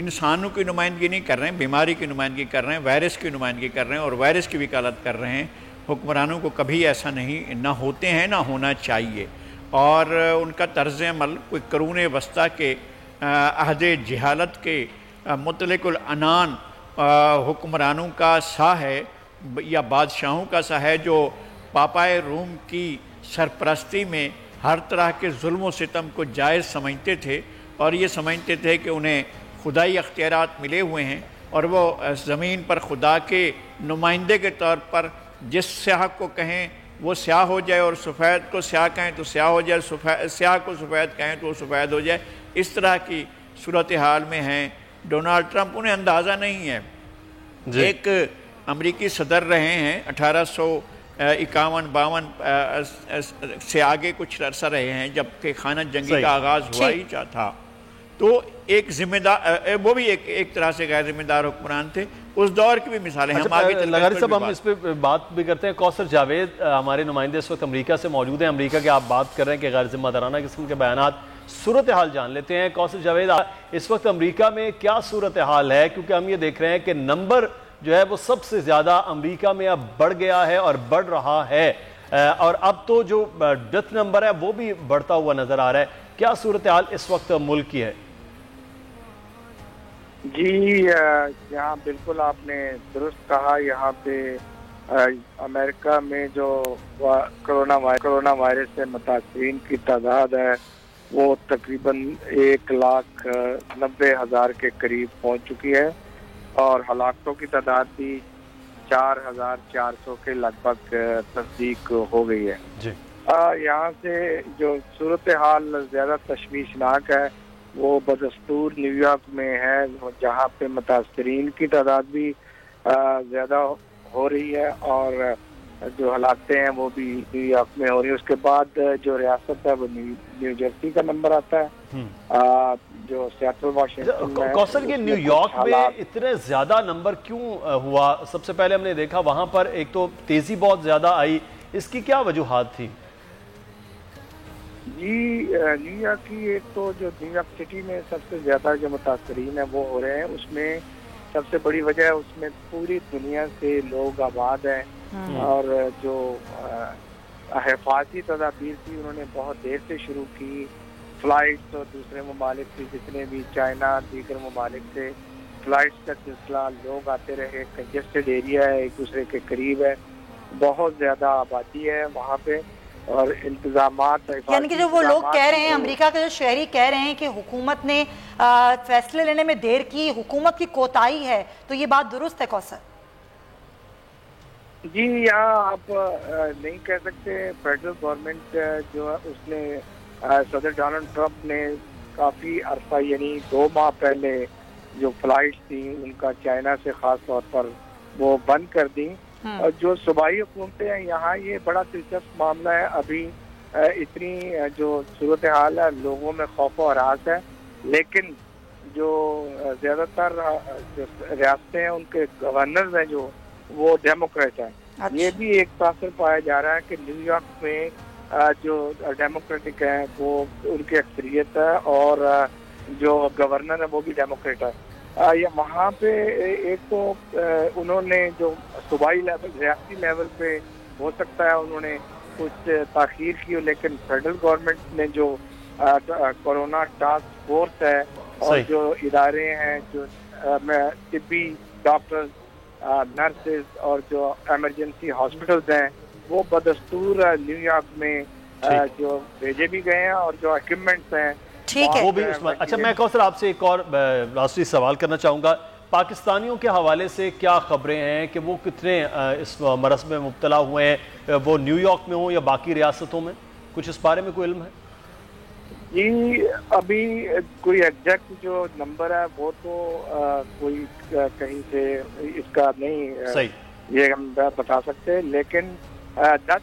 انسانوں کی نمائندگی نہیں کر رہے ہیں، بیماری کی نمائندگی کر رہے ہیں، وائرس کی نمائندگی کر رہے ہیں اور وائرس کی وکالت کر رہے ہیں۔ حکمرانوں کو کبھی ایسا نہیں نہ ہوتے ہیں نہ ہونا چاہیے، اور ان کا طرز عمل کوئی قرون وسطیٰ کے عہد جہالت کے مطلق العنان حکمرانوں کا سا ہے یا بادشاہوں کا سا ہے، جو پاپائے روم کی سرپرستی میں ہر طرح کے ظلم و ستم کو جائز سمجھتے تھے اور یہ سمجھتے تھے کہ انہیں خدائی اختیارات ملے ہوئے ہیں اور وہ زمین پر خدا کے نمائندے کے طور پر جس سیاہ کو کہیں وہ سیاہ ہو جائے اور سفید کو سیاہ کہیں تو سیاہ ہو جائے، سیاہ کو سفید کہیں تو وہ سفید ہو جائے۔ اس طرح کی صورتحال میں ہیں ڈونالڈ ٹرمپ۔ انہیں اندازہ نہیں ہے، ایک امریکی صدر رہے ہیں 1851-52 سے آگے کچھ عرصہ رہے ہیں، جب کہ خانہ جنگی کا آغاز ہوا ہی تھا، تو ایک ذمہ دار، وہ بھی ایک طرح سے غیر ذمہ دار حکمران تھے۔ اس دور کی بھی مثالیں ہم آگے لغاری صاحب، ہم اس پہ بات بھی کرتے ہیں۔ کوثر جاوید ہمارے نمائندے اس وقت امریکہ سے موجود ہیں۔ امریکہ کے آپ بات کر رہے ہیں کہ غیر ذمہ دارانہ قسم کے بیانات، صورتحال جان لیتے ہیں۔ کوثر جاوید، اس وقت امریکہ میں کیا صورتحال ہے؟ کیونکہ ہم یہ دیکھ رہے ہیں کہ نمبر جو ہے وہ سب سے زیادہ امریکہ میں اب بڑھ گیا ہے اور بڑھ رہا ہے، اور اب تو جو ڈیتھ نمبر ہے وہ بھی بڑھتا ہوا نظر آ رہا ہے۔ کیا صورتحال اس وقت ملک کی ہے؟ جی، یہاں بالکل آپ نے درست کہا۔ یہاں پہ امریکہ میں جو کرونا وائرس سے متاثرین کی تعداد ہے وہ تقریباً 1,90,000 کے قریب پہنچ چکی ہے، اور ہلاکتوں کی تعداد بھی 4,400 کے لگ بھگ تصدیق ہو گئی ہے۔ جی، یہاں سے جو صورتحال زیادہ تشویشناک ہے وہ بدستور نیو یارک میں ہے، جہاں پہ متاثرین کی تعداد بھی زیادہ ہو رہی ہے اور جو ہلاکتیں ہیں وہ بھی نیو یارک میں ہو رہی ہے۔ اس کے بعد جو ریاست ہے وہ نیو جرسی کا نمبر آتا ہے، جو سیاتل واشنگٹن میں۔ کوثر، یہ نیو یارک میں اتنے زیادہ نمبر کیوں ہوا؟ سب سے پہلے ہم نے دیکھا وہاں پر ایک تو تیزی بہت زیادہ آئی، اس کی کیا وجوہات تھی؟ جی، نیو یارک کی ایک تو جو نیو یارک سٹی میں سب سے زیادہ جو متاثرین ہیں وہ ہو رہے ہیں، اس میں سب سے بڑی وجہ ہے اس میں پوری دنیا سے لوگ آباد ہیں، اور جو حفاظتی تدابیر تھی انہوں نے بہت دیر سے شروع کی۔ فلائٹس اور دوسرے ممالک سے جتنے بھی چائنا دیگر ممالک سے فلائٹس کا سلسلہ، لوگ آتے رہے، کنجسٹڈ ایریا ہے، ایک دوسرے کے قریب ہے، بہت زیادہ آبادی ہے وہاں پہ، اور انتظامات، یعنی کہ جو وہ لوگ کہہ رہے ہیں، امریکہ کے جو شہری کہہ رہے ہیں کہ حکومت نے فیصلے لینے میں دیر کی، حکومت کی کوتاہی ہے، تو یہ بات درست ہے کوثر؟ جی، یہاں آپ نہیں کہہ سکتے۔ فیڈرل گورنمنٹ جو ہے اس نے صدر ڈونلڈ ٹرمپ نے کافی عرصہ، یعنی 2 ماہ پہلے جو فلائٹس تھیں ان کا چائنا سے خاص طور پر وہ بند کر دیں، اور جو صوبائی حکومتیں ہیں یہاں یہ بڑا دلچسپ معاملہ ہے۔ ابھی اتنی جو صورتحال ہے لوگوں میں خوف و ہراس ہے، لیکن جو زیادہ تر ریاستیں ہیں ان کے گورنرز ہیں جو وہ ڈیموکریٹ ہیں۔ یہ بھی ایک تاثر پایا جا رہا ہے کہ نیو یارک میں جو ڈیموکریٹک ہیں وہ ان کی اکثریت ہے، اور جو گورنر ہے وہ بھی ڈیموکریٹ ہے۔ وہاں پہ ایک تو انہوں نے جو صوبائی لیول، ریاستی لیول پہ ہو سکتا ہے انہوں نے کچھ تاخیر کی، لیکن فیڈرل گورنمنٹ نے جو کورونا ٹاسک فورس ہے اور جو ادارے ہیں جو طبی ڈاکٹرز، نرسز اور جو ایمرجنسی ہاسپٹلز ہیں وہ بدستور نیو یارک میں جو بھیجے بھی گئے ہیں، اور جو ایکوپمنٹس ہیں وہ بھی۔ اچھا، میں کوثر آپ سے ایک اور لاسٹلی سوال کرنا چاہوں گا، پاکستانیوں کے حوالے سے کیا خبریں ہیں کہ وہ کتنے اس مرض میں مبتلا ہوئے ہیں، وہ نیو یارک میں ہوں یا باقی ریاستوں میں؟ کچھ اس بارے میں کوئی علم ہے؟ جی، ابھی کوئی ایگزیکٹ جو نمبر ہے وہ تو کوئی کہیں سے اس کا نہیں یہ ہم بتا سکتے، لیکن 10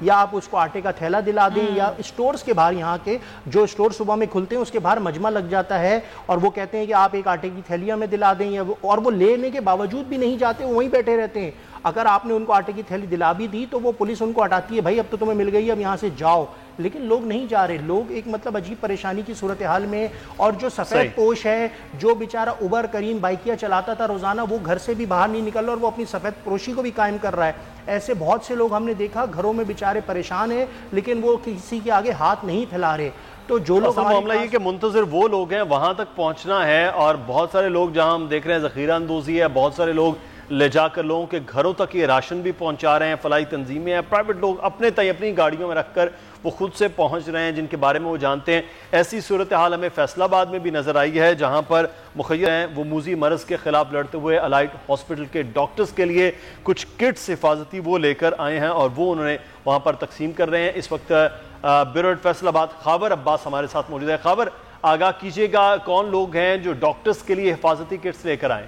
یا آپ اس کو آٹے کا تھیلا دلا دیں, یا اسٹورز کے باہر, یہاں کے جو اسٹور صبح میں کھلتے ہیں اس کے باہر مجمع لگ جاتا ہے اور وہ کہتے ہیں کہ آپ ایک آٹے کی تھیلی میں دلا دیں, اور وہ لینے کے باوجود بھی نہیں جاتے, وہیں بیٹھے رہتے ہیں. اگر آپ نے ان کو آٹے کی تھیلی دلا بھی دی تو وہ پولیس ان کو ہٹاتی ہے, بھائی اب تو تمہیں مل گئی, اب یہاں سے جاؤ. لیکن لوگ نہیں جا رہے, لوگ ایک مطلب عجیب پریشانی کی صورتحال میں. اور جو سفید پوش ہے, جو بیچارہ اوبر کریم بائکیا چلاتا تھا روزانہ, وہ گھر سے بھی باہر نہیں نکل رہا اور وہ اپنی سفید پوشی کو بھی قائم کر رہا ہے. ایسے بہت سے لوگ ہم نے دیکھا گھروں میں بیچارے پریشان ہیں لیکن وہ کسی کے آگے ہاتھ نہیں پھیلا رہے. تو جو لوگ معاملہ یہ کہ منتظر وہ لوگ ہیں, وہاں تک پہنچنا ہے, اور بہت سارے لوگ جہاں ہم دیکھ رہے ہیں ذخیرہ اندوزی ہے, بہت سارے لوگ لے جا کر لوگوں کے گھروں تک یہ راشن بھی پہنچا رہے ہیں, فلاحی تنظیمیں ہیں, پرائیویٹ لوگ اپنے اپنی گاڑیوں میں رکھ کر وہ خود سے پہنچ رہے ہیں جن کے بارے میں وہ جانتے ہیں. ایسی صورتحال ہمیں فیصل آباد میں بھی نظر آئی ہے جہاں پر مخیر ہیں وہ موذی مرض کے خلاف لڑتے ہوئے الائٹ ہاسپٹل کے ڈاکٹرز کے لیے کچھ کٹس حفاظتی وہ لے کر آئے ہیں اور وہ انہوں نے وہاں پر تقسیم کر رہے ہیں. اس وقت بیورو فیصل آباد خاور عباس ہمارے ساتھ موجود ہے. خاور, آگاہ کیجیے گا کون لوگ ہیں جو ڈاکٹرز کے لیے حفاظتی کٹس لے کر آئے؟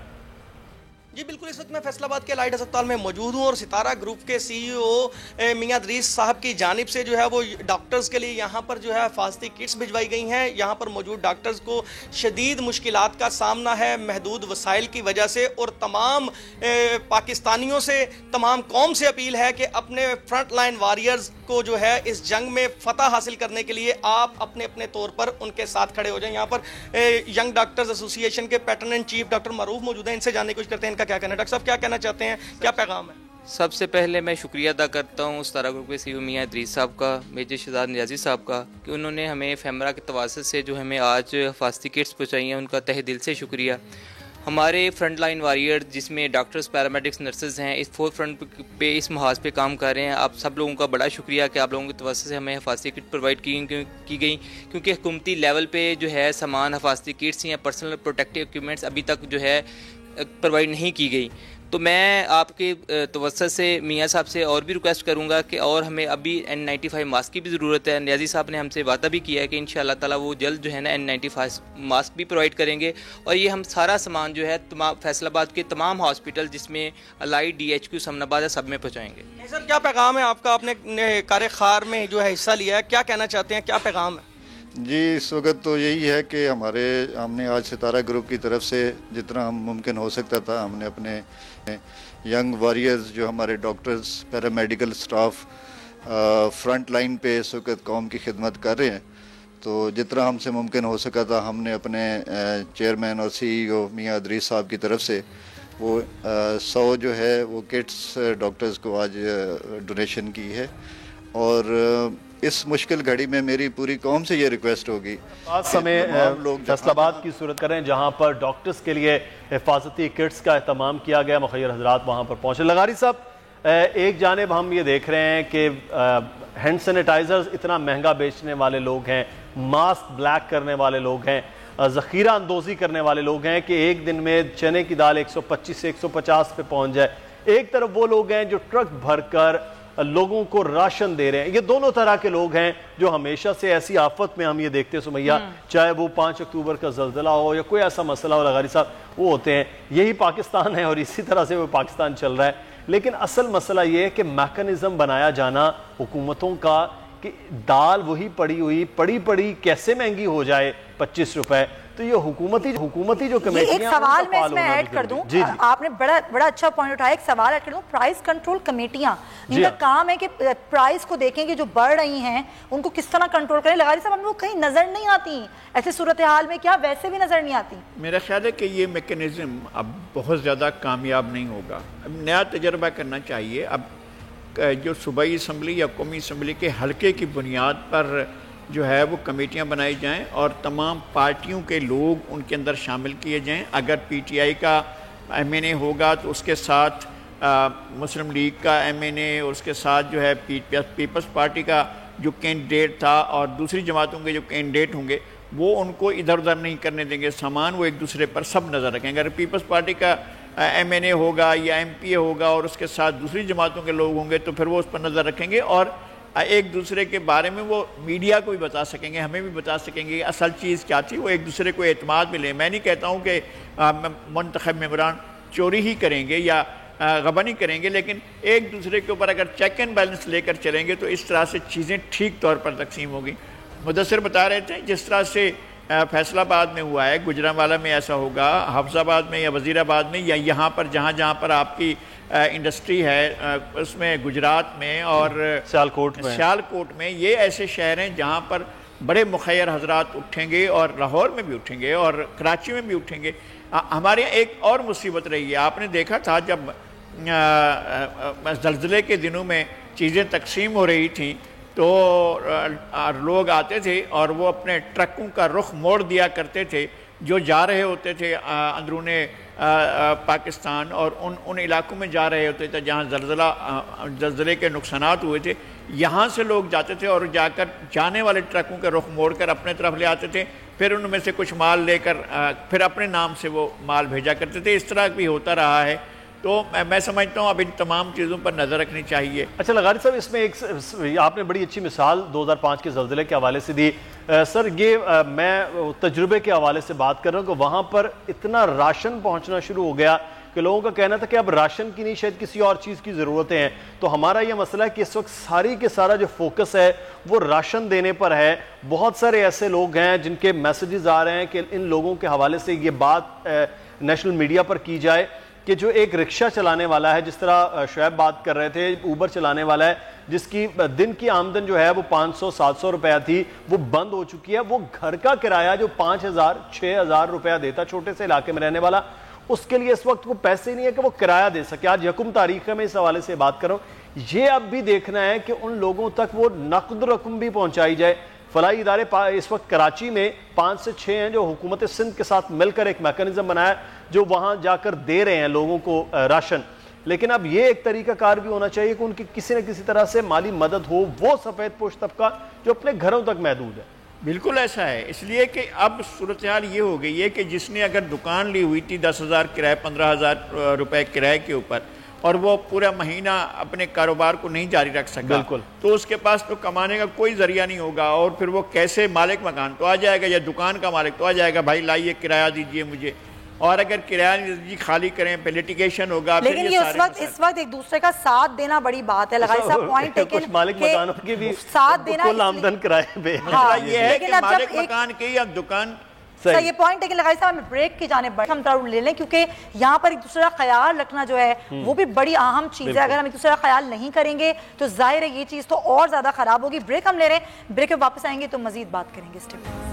جی بالکل, اس وقت میں فیصل آباد کے الائٹ ہسپتال میں موجود ہوں اور ستارہ گروپ کے سی ای او میاں ادریس صاحب کی جانب سے جو ہے وہ ڈاکٹرز کے لیے یہاں پر جو ہے حفاظتی کٹس بھجوائی گئی ہیں. یہاں پر موجود ڈاکٹرز کو شدید مشکلات کا سامنا ہے محدود وسائل کی وجہ سے, اور تمام پاکستانیوں سے, تمام قوم سے اپیل ہے کہ اپنے فرنٹ لائن واریئرز کو جو ہے اس جنگ میں فتح حاصل کرنے کے لیے آپ اپنے اپنے طور پر ان کے ساتھ کھڑے ہو جائیں. یہاں پر ینگ ڈاکٹرز ایسوسی ایشن کے پیٹرن اینڈ چیف ڈاکٹر معروف موجود ہیں, ان سے جاننے کی کوشش کرتے ہیں ان کا کیا کہنا ہے. ڈاکٹر صاحب کیا کہنا چاہتے ہیں, کیا پیغام ہے؟ سب سے پہلے میں شکریہ ادا کرتا ہوں ستارہ گروپ کے سی ای او میاں ادریس صاحب کا, میجر شہزاد نیازی صاحب کا, کہ انہوں نے ہمیں فیمرا کے تواسط سے جو ہمیں آج حفاظتی کٹس پہنچائی ہیں, ان کا تہ دل سے شکریہ. ہمارے فرنٹ لائن وارئر جس میں ڈاکٹرز, پیرامیڈکس, نرسز ہیں, اس فور فرنٹ پہ اس محاذ پہ کام کر رہے ہیں. آپ سب لوگوں کا بڑا شکریہ کہ آپ لوگوں کے توسط سے ہمیں حفاظتی کٹ پرووائڈ کی گئی, کیونکہ حکومتی لیول پہ جو ہے سامان حفاظتی کٹس یا پرسنل پروٹیکٹیو ایکوپمنٹس ابھی تک جو ہے پرووائڈ نہیں کی گئی. تو میں آپ کے توسط سے میاں صاحب سے اور بھی ریکویسٹ کروں گا کہ اور ہمیں ابھی N95 ماسک کی بھی ضرورت ہے. نیازی صاحب نے ہم سے وعدہ بھی کیا ہے کہ انشاءاللہ تعالیٰ وہ جلد جو ہے نا N95 ماسک بھی پرووائڈ کریں گے, اور یہ ہم سارا سامان جو ہے فیصل آباد کے تمام ہاسپٹل جس میں الائٹ, DHQ, سمن آباد ہے, سب میں پہنچائیں گے. سر کیا پیغام ہے آپ کا, آپ نے کار خار میں جو ہے حصہ لیا ہے, کیا کہنا چاہتے ہیں, کیا پیغام ہے؟ جی اس وقت تو یہی ہے کہ ہم نے آج ستارہ گروپ کی طرف سے جتنا ممکن ہو سکتا تھا ہم نے اپنے ینگ واریئرز جو ہمارے doctors, paramedical staff front line پہ اس وقت قوم کی خدمت کر رہے ہیں, تو جتنا ہم سے ممکن ہو سکا تھا ہم نے اپنے چیئرمین اور سی ای او میاں ادریس صاحب کی طرف سے وہ 100 جو ہے وہ کٹس ڈاکٹرز کو آج ڈونیشن کی ہے. اور اس مشکل گھڑی میں میری پوری قوم سے یہ ریکویسٹ ہوگی فیصل آباد کی صورت کریں جہاں پر ڈاکٹرز کے لیے حفاظتی کٹس کا اہتمام کیا گیا, مخیر حضرات وہاں پر پہنچے. لغاری صاحب, ایک جانب ہم یہ دیکھ رہے ہیں کہ ہینڈ سینیٹائزرز اتنا مہنگا بیچنے والے لوگ ہیں, ماسک بلیک کرنے والے لوگ ہیں, ذخیرہ اندوزی کرنے والے لوگ ہیں کہ ایک دن میں چنے کی دال 125 سے 150 پہ پہنچ جائے. ایک طرف وہ لوگ ہیں جو ٹرک بھر کر لوگوں کو راشن دے رہے ہیں. یہ دونوں طرح کے لوگ ہیں جو ہمیشہ سے ایسی آفت میں ہم یہ دیکھتے ہیں سمیہ, چاہے وہ 5 اکتوبر کا زلزلہ ہو یا کوئی ایسا مسئلہ ہو, لغاری صاحب, وہ ہوتے ہیں. یہی پاکستان ہے اور اسی طرح سے وہ پاکستان چل رہا ہے. لیکن اصل مسئلہ یہ ہے کہ میکانزم بنایا جانا حکومتوں کا کہ دال وہی پڑی کیسے مہنگی ہو جائے 25 روپے. تو یہ حکومتی جو کمیٹیاں, ایک سوال میں اس میں ایڈ کر دوں, آپ نے بڑا اچھا پوائنٹ اٹھایا, ایک سوال ایڈ کر دوں. پرائز کنٹرول کمیٹیاں جن کا کام ہے کہ پرائز کو دیکھیں کہ جو بڑھ رہی ہیں ان کو کس طرح کنٹرول کریں. لغاری صاحب ہم لوگ کہیں نظر نہیں آتی ایسے صورتحال میں, کیا ویسے بھی نظر نہیں آتی؟ میرا خیال ہے کہ یہ میکنزم اب بہت زیادہ کامیاب نہیں ہوگا, اب نیا تجربہ کرنا چاہیے. اب جو صوبائی اسمبلی یا قومی اسمبلی کے حلقے کی بنیاد پر جو ہے وہ کمیٹیاں بنائی جائیں اور تمام پارٹیوں کے لوگ ان کے اندر شامل کیے جائیں. اگر PTI کا MNA ہوگا تو اس کے ساتھ مسلم لیگ کا MNA, اور اس کے ساتھ جو ہے پیپلز پارٹی کا جو کینڈیڈیٹ تھا اور دوسری جماعتوں کے جو کینڈیڈیٹ ہوں گے وہ ان کو ادھر ادھر نہیں کرنے دیں گے سامان, وہ ایک دوسرے پر سب نظر رکھیں گے. اگر پیپلز پارٹی کا MNA ہوگا یا MPA ہوگا اور اس کے ساتھ دوسری جماعتوں کے لوگ ہوں گے تو پھر وہ اس پر نظر رکھیں گے اور ایک دوسرے کے بارے میں وہ میڈیا کو بھی بتا سکیں گے, ہمیں بھی بتا سکیں گے اصل چیز کیا تھی, وہ ایک دوسرے کو اعتماد میں لیں. میں نہیں کہتا ہوں کہ منتخب ممبران چوری ہی کریں گے یا غبا نہیں کریں گے، لیکن ایک دوسرے کے اوپر اگر چیک اینڈ بیلنس لے کر چلیں گے تو اس طرح سے چیزیں ٹھیک طور پر تقسیم ہوگی۔ مدثر بتا رہے تھے جس طرح سے فیصل آباد میں ہوا ہے، گجرانوالہ میں ایسا ہوگا، حفظ آباد میں یا وزیر آباد میں یا یہاں پر جہاں پر آپ کی انڈسٹری ہے اس میں گجرات میں اور سیالکوٹ میں، یہ ایسے شہر ہیں جہاں پر بڑے مخیر حضرات اٹھیں گے اور لاہور میں بھی اٹھیں گے اور کراچی میں بھی اٹھیں گے۔ ہمارے یہاں ایک اور مصیبت رہی ہے، آپ نے دیکھا تھا جب زلزلے کے دنوں میں چیزیں تقسیم ہو رہی تھیں تو لوگ آتے تھے اور وہ اپنے ٹرکوں کا رخ موڑ دیا کرتے تھے جو جا رہے ہوتے تھے اندرون پاکستان، اور ان علاقوں میں جا رہے ہوتے تھے جہاں زلزلے کے نقصانات ہوئے تھے، یہاں سے لوگ جاتے تھے اور جا کر جانے والے ٹرکوں کے رخ موڑ کر اپنے طرف لے آتے تھے، پھر ان میں سے کچھ مال لے کر پھر اپنے نام سے وہ مال بھیجا کرتے تھے۔ اس طرح بھی ہوتا رہا ہے، تو میں سمجھتا ہوں اب ان تمام چیزوں پر نظر رکھنی چاہیے۔ اچھا لغاری صاحب، اس میں ایک آپ نے بڑی اچھی مثال 2005 کے زلزلے کے حوالے سے دی سر، یہ میں تجربے کے حوالے سے بات کر رہا ہوں کہ وہاں پر اتنا راشن پہنچنا شروع ہو گیا کہ لوگوں کا کہنا تھا کہ اب راشن کی نہیں شاید کسی اور چیز کی ضرورتیں ہیں، تو ہمارا یہ مسئلہ ہے کہ اس وقت ساری کے سارا جو فوکس ہے وہ راشن دینے پر ہے۔ بہت سارے ایسے لوگ ہیں جن کے میسیجز آ رہے ہیں کہ ان لوگوں کے حوالے سے یہ بات نیشنل میڈیا پر کی جائے کہ جو ایک رکشہ چلانے والا ہے، جس طرح شعیب بات کر رہے تھے، اوبر چلانے والا ہے جس کی دن کی آمدن جو ہے وہ 500-700 روپیہ تھی، وہ بند ہو چکی ہے، وہ گھر کا کرایہ جو 5,000-6,000 روپیہ دیتا چھوٹے سے علاقے میں رہنے والا، اس کے لیے اس وقت وہ پیسے نہیں ہے کہ وہ کرایہ دے سکے۔ آج 1 تاریخ ہے، میں اس حوالے سے بات کر رہا ہوں، یہ اب بھی دیکھنا ہے کہ ان لوگوں تک وہ نقد رقم بھی پہنچائی جائے۔ فلاحی ادارے اس وقت کراچی میں 5 سے 6 ہیں جو حکومت سندھ کے ساتھ مل کر ایک میکانزم بنایا جو وہاں جا کر دے رہے ہیں لوگوں کو راشن، لیکن اب یہ ایک طریقہ کار بھی ہونا چاہیے کہ ان کی کسی نہ کسی طرح سے مالی مدد ہو، وہ سفید پوش طبقہ جو اپنے گھروں تک محدود ہے۔ بالکل ایسا ہے، اس لیے کہ اب صورتحال یہ ہو گئی ہے کہ جس نے اگر دکان لی ہوئی تھی 10,000 کرایہ 15,000 روپے کرائے کے اوپر اور وہ پورا مہینہ اپنے کاروبار کو نہیں جاری رکھ سکا، تو اس کے پاس تو کمانے کا کوئی ذریعہ نہیں ہوگا، اور پھر وہ کیسے مالک مکان تو آ جائے گا یا دکان کا مالک تو آ جائے گا، بھائی لائیے کرایہ دیجئے مجھے، اور اگر کرایہ خالی کریں پہ لیٹیگیشن ہوگا۔ لیکن یہ اس وقت ایک دوسرے کا ساتھ دینا بڑی بات ہے، لغاری صاحب پوائنٹ ہے کہ مالک مکانوں کی بھی ساتھ دینا کل آمدن کرائے پہ یہ ہے کہ مالک مکان کی یا دکان یہ پوائنٹ ہے کہ لغاری صاحب ہمیں بریک کی جانے ہم ضرور لے لیں، کیونکہ یہاں پر ایک دوسرے کا خیال رکھنا جو ہے وہ بھی بڑی اہم چیز ہے۔ اگر ہم ایک دوسرے کا خیال نہیں کریں گے تو ظاہر ہے یہ چیز تو اور زیادہ خراب ہوگی۔ بریک ہم لے رہے ہیں، بریک میں واپس آئیں گے تو مزید بات کریں گے اس time.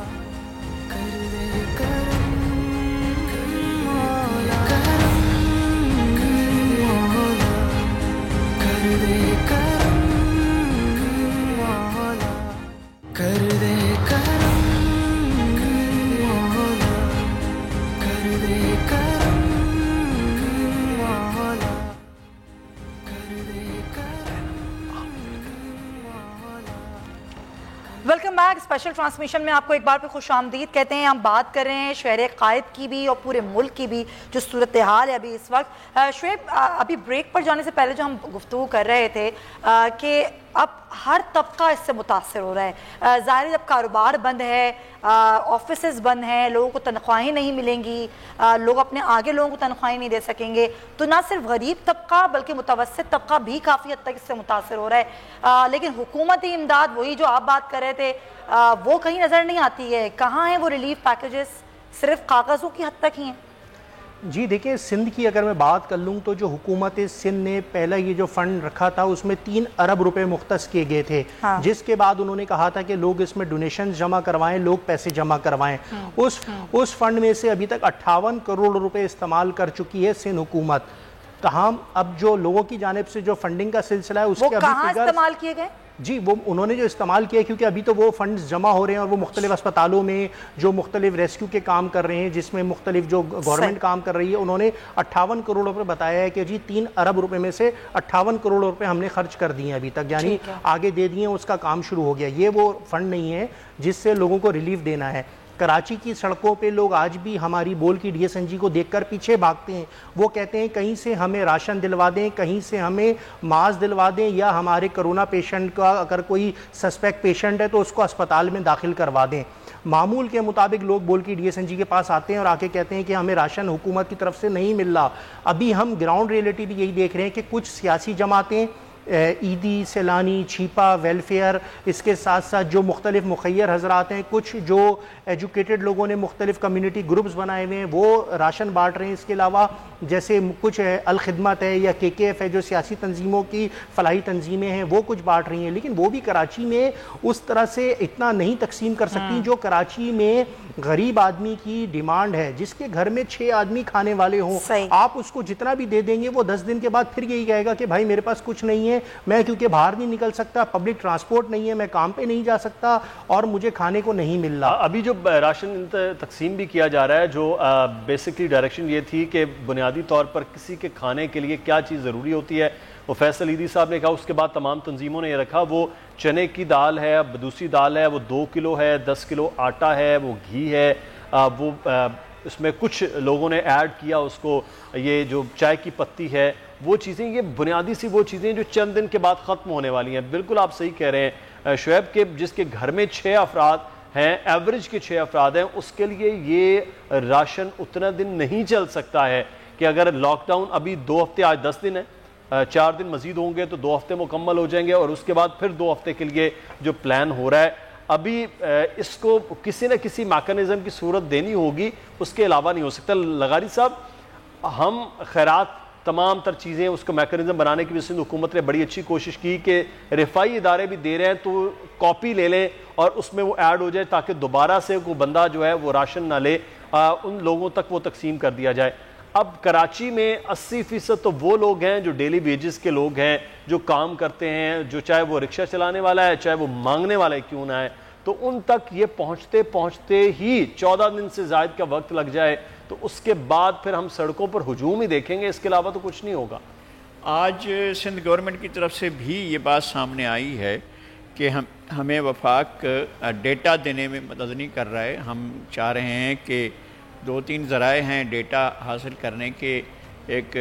Welcome back, special transmission میں آپ کو ایک بار پہ خوش آمدید کہتے ہیں۔ ہم بات کر رہے ہیں شہر قائد کی بھی اور پورے ملک کی بھی جو صورتحال ہے ابھی اس وقت۔ شعیب، ابھی بریک پر جانے سے پہلے جو ہم گفتگو کر رہے تھے کہ اب ہر طبقہ اس سے متاثر ہو رہا ہے، ظاہر جب کاروبار بند ہے، آفیسز بند ہیں، لوگوں کو تنخواہیں نہیں ملیں گی، لوگ اپنے آگے لوگوں کو تنخواہیں نہیں دے سکیں گے، تو نہ صرف غریب طبقہ بلکہ متوسط طبقہ بھی کافی حد تک اس سے متاثر ہو رہا ہے، لیکن حکومتی امداد وہی جو آپ بات کر رہے تھے وہ کہیں نظر نہیں آتی ہے۔ کہاں ہیں وہ ریلیف پیکیجز؟ صرف کاغذوں کی حد تک ہی ہیں؟ جی دیکھیں، سندھ کی اگر میں بات کر لوں تو جو حکومت سندھ نے پہلا یہ جو فنڈ رکھا تھا اس میں 3 ارب روپے مختص کیے گئے تھے، جس کے بعد انہوں نے کہا تھا کہ لوگ اس میں ڈونیشنز جمع کروائیں، لوگ پیسے جمع کروائیں۔ اس فنڈ میں سے ابھی تک 58 کروڑ روپے استعمال کر چکی ہے سندھ حکومت۔ تاہم اب جو لوگوں کی جانب سے جو فنڈنگ کا سلسلہ ہے اس کے ابھی کہاں استعمال کیے گئے؟ جی وہ انہوں نے جو استعمال کیا ہے، کیونکہ ابھی تو وہ فنڈز جمع ہو رہے ہیں اور وہ مختلف اسپتالوں میں جو مختلف ریسکیو کے کام کر رہے ہیں، جس میں مختلف جو گورنمنٹ کام کر رہی ہے، انہوں نے 58 کروڑ روپے بتایا ہے کہ جی 3 ارب روپے میں سے 58 کروڑ روپے ہم نے خرچ کر دیے ہیں ابھی تک، یعنی آگے دے دیے، اس کا کام شروع ہو گیا۔ یہ وہ فنڈ نہیں ہے جس سے لوگوں کو ریلیف دینا ہے۔ کراچی کی سڑکوں پہ لوگ آج بھی ہماری بول کی ڈی ایس این جی کو دیکھ کر پیچھے بھاگتے ہیں، وہ کہتے ہیں کہیں سے ہمیں راشن دلوا دیں، کہیں سے ہمیں ماسک دلوا دیں، یا ہمارے کرونا پیشنٹ کا اگر کوئی سسپیکٹ پیشنٹ ہے تو اس کو اسپتال میں داخل کروا دیں۔ معمول کے مطابق لوگ بول کے DSNG کے پاس آتے ہیں اور آ کے کہتے ہیں کہ ہمیں راشن حکومت کی طرف سے نہیں مل رہا. ابھی ہم گراؤنڈ ریئلٹی بھی یہی دیکھ رہے ہیں کہ کچھ سیاسی جماعتیں عیدی، سیلانی، چھیپا، ویلفیئر، اس کے ساتھ ساتھ جو مختلف مخیر حضرات ہیں، کچھ جو ایجوکیٹڈ لوگوں نے مختلف کمیونٹی گروپس بنائے ہوئے ہیں وہ راشن بانٹ رہے ہیں. اس کے علاوہ جیسے کچھ الخدمت ہے یا KKF ہے جو سیاسی تنظیموں کی فلاحی تنظیمیں ہیں وہ کچھ بانٹ رہی ہیں، لیکن وہ بھی کراچی میں اس طرح سے اتنا نہیں تقسیم کر سکتی جو کراچی میں غریب آدمی کی ڈیمانڈ ہے. جس کے گھر میں 6 آدمی کھانے والے ہوں، آپ اس کو جتنا بھی دے دیں گے وہ 10 دن کے بعد پھر یہی کہے گا کہ بھائی میرے پاس کچھ نہیں ہے، میں کیونکہ باہر نہیں نکل سکتا، پبلک ٹرانسپورٹ نہیں ہے، میں کام پہ نہیں جا سکتا اور مجھے کھانے کو نہیں مل رہا. ابھی جو راشن تقسیم بھی کیا جا رہا ہے، جو بیسکلی ڈائریکشن یہ تھی کہ بنیادی طور پر کسی کے کھانے کے لیے کیا چیز ضروری ہوتی ہے وہ فیصل عیدی صاحب نے کہا. اس کے بعد تمام تنظیموں نے یہ رکھا، وہ چنے کی دال ہے، دوسری دال ہے وہ 2 کلو ہے، 10 کلو آٹا ہے، وہ گھی ہے، وہ اس میں کچھ لوگوں نے ایڈ کیا اس کو، یہ جو چائے کی پتی ہے، وہ چیزیں، یہ بنیادی سی وہ چیزیں جو چند دن کے بعد ختم ہونے والی ہیں. بالکل آپ صحیح کہہ رہے ہیں شعیب کہ جس کے گھر میں 6 افراد ہیں، ایوریج کے 6 افراد ہیں، اس کے لیے یہ راشن اتنا دن نہیں چل سکتا ہے کہ اگر لاک ڈاؤن ابھی 2 ہفتے، آج 10 دن ہے، 4 دن مزید ہوں گے تو 2 ہفتے مکمل ہو جائیں گے اور اس کے بعد پھر 2 ہفتے کے لیے جو پلان ہو رہا ہے ابھی اس کو کسی نہ کسی میکانزم کی صورت دینی ہوگی، اس کے علاوہ نہیں ہو سکتا. لغاری صاحب، ہم خیرات تمام تر چیزیں اس کو میکانزم بنانے کی بھی سندھ حکومت نے بڑی اچھی کوشش کی کہ رفائی ادارے بھی دے رہے ہیں تو کاپی لے لیں اور اس میں وہ ایڈ ہو جائے تاکہ دوبارہ سے کوئی بندہ جو ہے وہ راشن نہ لے، ان لوگوں تک وہ تقسیم کر دیا جائے. اب کراچی میں 80% تو وہ لوگ ہیں جو ڈیلی ویجز کے لوگ ہیں، جو کام کرتے ہیں، جو چاہے وہ رکشہ چلانے والا ہے، چاہے وہ مانگنے والا ہے کیوں نہ ہے، تو ان تک یہ پہنچتے ہی 14 دن سے زائد کا وقت لگ جائے تو اس کے بعد پھر ہم سڑکوں پر ہجوم ہی دیکھیں گے، اس کے علاوہ تو کچھ نہیں ہوگا. آج سندھ گورنمنٹ کی طرف سے بھی یہ بات سامنے آئی ہے کہ ہمیں وفاق ڈیٹا دینے میں مدد نہیں کر رہا ہے. ہم چاہ رہے ہیں کہ 2-3 ذرائع ہیں ڈیٹا حاصل کرنے کے. ایک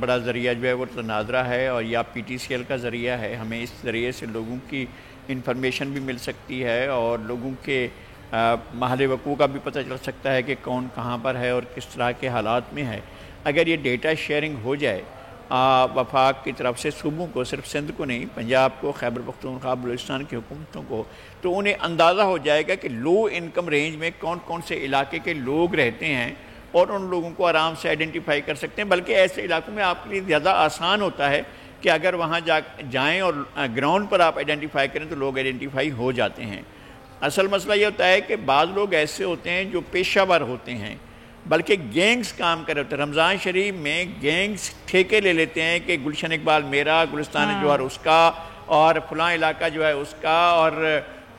بڑا ذریعہ جو ہے وہ تناظرہ ہے اور یا PTCL کا ذریعہ ہے. ہمیں اس ذریعے سے لوگوں کی انفارمیشن بھی مل سکتی ہے اور لوگوں کے محل وقوع کا بھی پتہ چل سکتا ہے کہ کون کہاں پر ہے اور کس طرح کے حالات میں ہے. اگر یہ ڈیٹا شیئرنگ ہو جائے وفاق کی طرف سے صوبوں کو، صرف سندھ کو نہیں، پنجاب کو، خیبر پختونخوا، بلوچستان کی حکومتوں کو، تو انہیں اندازہ ہو جائے گا کہ لو انکم رینج میں کون کون سے علاقے کے لوگ رہتے ہیں اور ان لوگوں کو آرام سے آئیڈینٹیفائی کر سکتے ہیں. بلکہ ایسے علاقوں میں آپ کے لیے زیادہ آسان ہوتا ہے کہ اگر وہاں جائیں اور گراؤنڈ پر آپ آئیڈینٹیفائی کریں تو لوگ آئیڈینٹیفائی ہو جاتے ہیں. اصل مسئلہ یہ ہوتا ہے کہ بعض لوگ ایسے ہوتے ہیں جو پیشہ ور ہوتے ہیں، بلکہ گینگز کام کر رہے ہوتے ہیں. رمضان شریف میں گینگز ٹھیکے لے لیتے ہیں کہ گلشن اقبال میرا، گلستان جوہر اس کا، اور فلاں علاقہ جو ہے اس کا، اور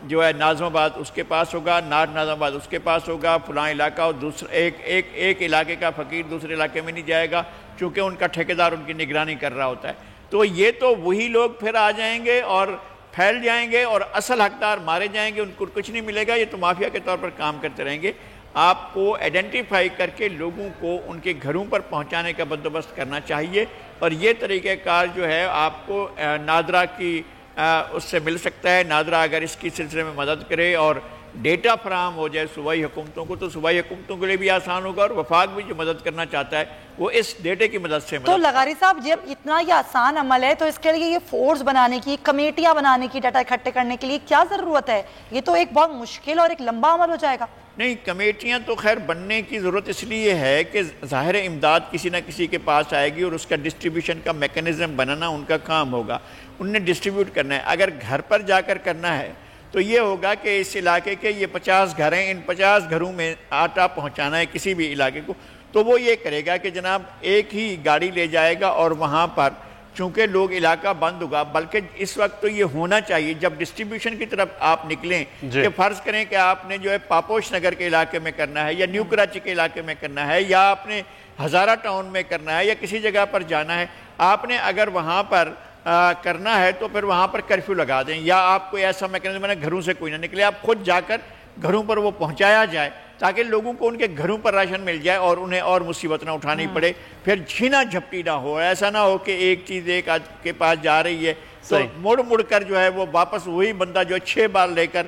جو ہے ناظم آباد اس کے پاس ہوگا، ناظم آباد اس کے پاس ہوگا، فلاں علاقہ، اور دوسرا ایک علاقے کا فقیر دوسرے علاقے میں نہیں جائے گا چونکہ ان کا ٹھیکیدار ان کی نگرانی کر رہا ہوتا ہے. تو یہ تو وہی لوگ پھر آ جائیں گے اور پھیل جائیں گے اور اصل حقدار مارے جائیں گے، ان کو کچھ نہیں ملے گا. یہ تو مافیا کے طور پر کام کرتے رہیں گے. آپ کو آئیڈینٹیفائی کر کے لوگوں کو ان کے گھروں پر پہنچانے کا بندوبست کرنا چاہیے. اور یہ طریقہ کار جو ہے آپ کو نادرا کی اس سے مل سکتا ہے. نادرا اگر اس کی سلسلے میں مدد کرے اور ڈیٹا فراہم ہو جائے صوبائی حکومتوں کو تو صوبائی حکومتوں کے لیے بھی آسان ہوگا، اور وفاق بھی جو مدد کرنا چاہتا ہے وہ اس ڈیٹے کی مدد سے تو لغاری صاحب جب اتنا یہ آسان عمل ہے تو اس کے لیے یہ فورس بنانے کی، کمیٹیاں بنانے کی، ڈیٹا اکٹھے کرنے کے لیے کیا ضرورت ہے؟ یہ تو ایک بہت مشکل اور ایک لمبا عمل ہو جائے گا. نہیں، کمیٹیاں تو خیر بننے کی ضرورت اس لیے ہے کہ ظاہر امداد کسی نہ کسی کے پاس آئے گی اور اس کا ڈسٹریبیوشن کا میکنزم بنانا ان کا کام ہوگا. ان نے ڈسٹریبیوٹ کرنا ہے. اگر گھر پر جا کر کرنا ہے تو یہ ہوگا کہ اس علاقے کے یہ 50 گھر ہیں، ان 50 گھروں میں آٹا پہنچانا ہے کسی بھی علاقے کو، تو وہ یہ کرے گا کہ جناب ایک ہی گاڑی لے جائے گا اور وہاں پر چونکہ لوگ علاقہ بند ہوگا. بلکہ اس وقت تو یہ ہونا چاہیے جب ڈسٹریبیوشن کی طرف آپ نکلیں کہ فرض کریں کہ آپ نے جو ہے پاپوش نگر کے علاقے میں کرنا ہے یا نیو کراچی کے علاقے میں کرنا ہے یا آپ نے ہزارہ ٹاؤن میں کرنا ہے یا کسی جگہ پر جانا ہے، آپ نے اگر وہاں پر کرنا ہے تو پھر وہاں پر کرفیو لگا دیں، یا آپ کو ایسا میکنزم ہے گھروں سے کوئی نہ نکلے، آپ خود جا کر گھروں پر وہ پہنچایا جائے تاکہ لوگوں کو ان کے گھروں پر راشن مل جائے اور انہیں اور مصیبت نہ اٹھانی پڑے. پھر چھینا جھپٹی نہ ہو. ایسا نہ ہو کہ ایک چیز ایک آدھ کے پاس جا رہی ہے تو مڑ کر جو ہے وہ واپس وہی بندہ جو 6 بار لے کر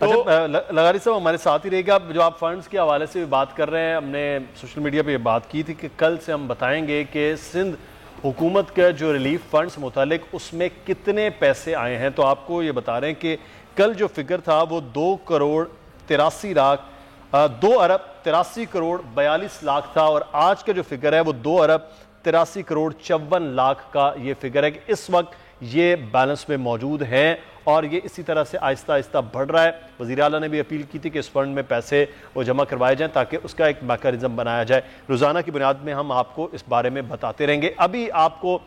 اچھا لغاری صاحب ہمارے ساتھ ہی رہے گا. جو آپ فنڈز کے حوالے سے بھی بات کر رہے ہیں, ہم نے سوشل میڈیا پہ یہ بات کی تھی کہ کل سے ہم بتائیں گے کہ سندھ حکومت کا جو ریلیف فنڈز متعلق اس میں کتنے پیسے آئے ہیں. تو آپ کو یہ بتا رہے ہیں کہ کل جو فگر تھا وہ 2 کروڑ 83 لاکھ 2 ارب 83 کروڑ 42 لاکھ تھا, اور آج کا جو فگر ہے وہ 2 ارب 83 کروڑ 54 لاکھ کا یہ فگر ہے کہ اس وقت یہ بیلنس میں موجود ہیں, اور یہ اسی طرح سے آہستہ آہستہ بڑھ رہا ہے. وزیر اعلیٰ نے بھی اپیل کی تھی کہ اس فنڈ میں پیسے وہ جمع کروائے جائیں تاکہ اس کا ایک میکانزم بنایا جائے. روزانہ کی بنیاد میں ہم آپ کو اس بارے میں بتاتے رہیں گے. ابھی آپ کو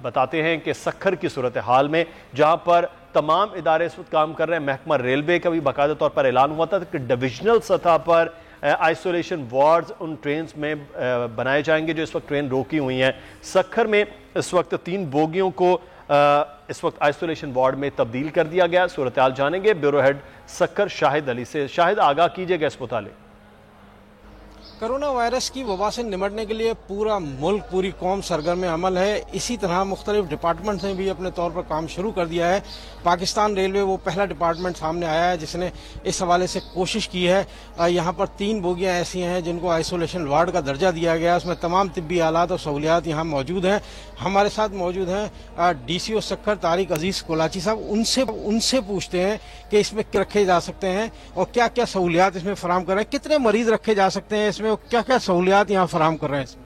بتاتے ہیں کہ سکھر کی صورتحال میں جہاں پر تمام ادارے اس وقت کام کر رہے ہیں, محکمہ ریلوے کا بھی باقاعدہ طور پر اعلان ہوا تھا کہ ڈویژنل سطح پر آئسولیشن وارڈز ان ٹرینز میں بنائے جائیں گے جو اس وقت ٹرین روکی ہوئی ہیں. سکھر میں اس وقت 3 بوگیوں کو اس وقت آئسولیشن وارڈ میں تبدیل کر دیا گیا. صورتحال جانیں گے بیورو ہیڈ سکھر شاہد علی سے. شاہد, آگاہ کیجئے گا اس متعلق. کرونا وائرس کی وبا سے نمٹنے کے لیے پورا ملک, پوری قوم سرگرم عمل ہے. اسی طرح مختلف ڈپارٹمنٹس نے بھی اپنے طور پر کام شروع کر دیا ہے. پاکستان ریلوے وہ پہلا ڈپارٹمنٹ سامنے آیا ہے جس نے اس حوالے سے کوشش کی ہے. یہاں پر 3 بوگیاں ایسی ہیں جن کو آئسولیشن وارڈ کا درجہ دیا گیا ہے. اس میں تمام طبی آلات اور سہولیات یہاں موجود ہیں. ہمارے ساتھ موجود ہیں ڈی سی او سکھر طارق عزیز کولاچی صاحب. ان سے پوچھتے ہیں کہ اس میں کیا رکھے جا سکتے ہیں اور کیا کیا سہولیات اس میں فراہم کر رہے ہیں, کتنے مریض رکھے جا سکتے ہیں اس میں, کیا کیا سہولیات یہاں فراہم کر رہے ہیں اس میں.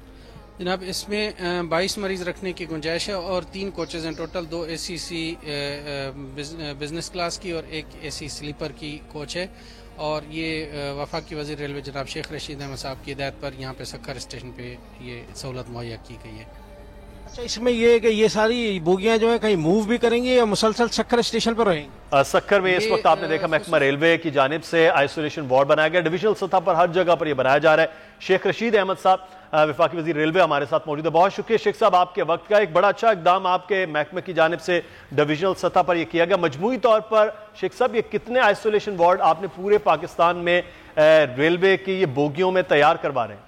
جناب, اس میں 22 مریض رکھنے کی گنجائش ہے اور 3 کوچز ہیں ٹوٹل. 2 اے سی سی بزنس کلاس کی اور 1 اے سی سلیپر کی کوچ ہے, اور یہ وفاقی وزیر ریلوے جناب شیخ رشید احمد صاحب کی ہدایت پر یہاں پہ سکھر اسٹیشن پہ یہ سہولت مہیا کی گئی ہے. اچھا, اس میں یہ ہے کہ یہ ساری بوگیاں جو ہیں کہیں موو بھی کریں گی یا مسلسل سکھر اسٹیشن پر رہیں گی؟ سکھر میں اس وقت آپ نے دیکھا محکمہ ریلوے کی جانب سے آئسولیشن وارڈ بنایا گیا. ڈویژنل سطح پر ہر جگہ پر یہ بنایا جا رہا ہے. شیخ رشید احمد صاحب وفاقی وزیر ریلوے ہمارے ساتھ موجود ہے. بہت شکریہ شیخ صاحب آپ کے وقت کا. ایک بڑا اچھا اقدام آپ کے محکمے کی جانب سے ڈویژنل سطح پر یہ کیا گیا. مجموعی طور پر شیخ صاحب یہ کتنے آئسولیشن وارڈ آپ نے پورے پاکستان میں ریلوے کی یہ بوگیوں میں تیار کروا رہے ہیں؟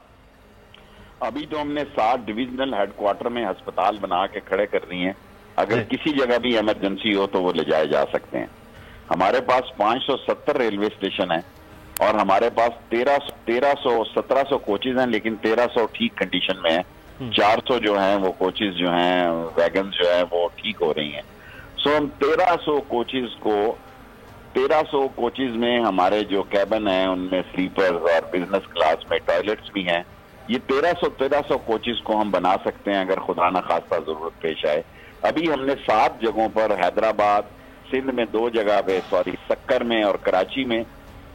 ابھی تو ہم نے 7 ڈویژنل ہیڈ کوارٹر میں ہسپتال بنا کے کھڑے کر دی ہیں. اگر کسی جگہ بھی ایمرجنسی ہو تو وہ لے جائے جا سکتے ہیں. ہمارے پاس 570 ریلوے اسٹیشن ہیں اور ہمارے پاس 1700 کوچز ہیں, لیکن 1300 ٹھیک کنڈیشن میں ہیں. 400 جو ہیں وہ کوچز جو ہیں ویگنز جو ہیں وہ ٹھیک ہو رہی ہیں. سو ہم 1300 کوچز میں ہمارے جو کیبن ہیں ان میں سلیپرز اور بزنس کلاس میں ٹوائلٹس بھی ہیں. یہ 1300 کوچز کو ہم بنا سکتے ہیں اگر خدا نخواستہ ضرورت پیش آئے. ابھی ہم نے 7 جگہوں پر, حیدرآباد, سندھ میں 2 جگہ پہ, سکر میں اور کراچی میں,